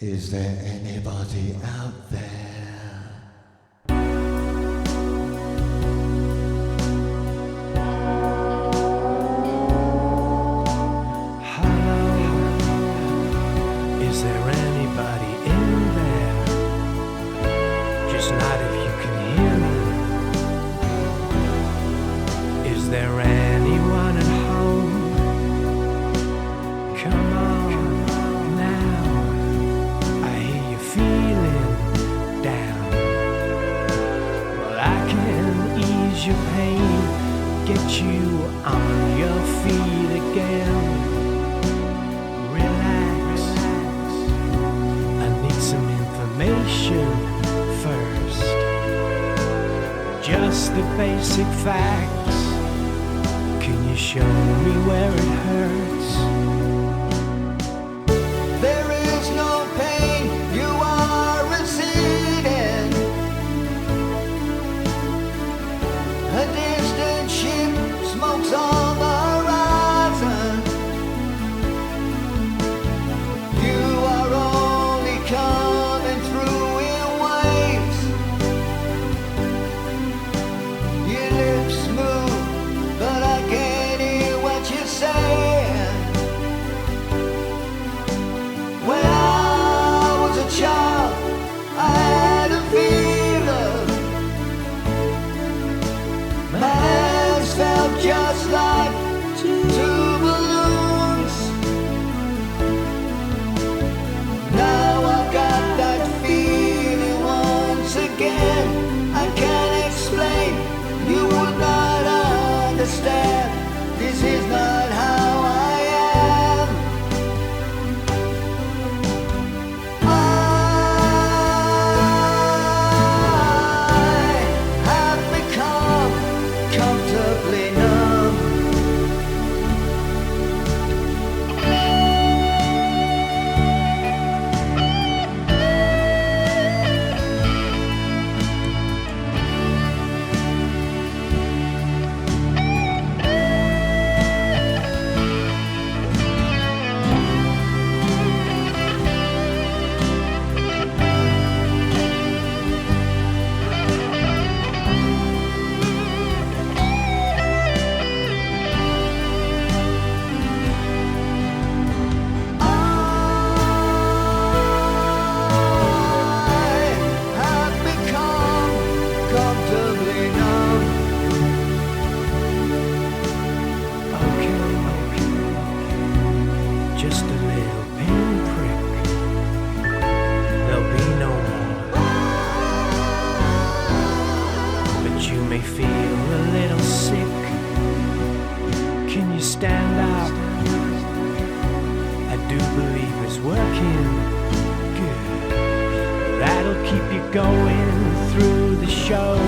Is there anybody out there? Is there anybody in there? Just not if you can hear me. Is there anyone at home? Come on now. I hear you feeling down. Well, I can ease your pain, get you on your feet again. Some information first, just the basic facts. Can you show me where it hurts? There is no pain, you are receding. A distant ship smokes on the horizon. You are only coming through in waves. Your lips move, but I can't hear what you're saying. When I was a child, I had a fever. My hands felt just like two balloons. Now I've got that feeling once again. I can't explain, you would not understand. This is not how I am. I have become comfortably numb. Just a little pinprick. There'll be no more. But you may feel a little sick. Can you stand up? I do believe it's working good. That'll keep you going through the show.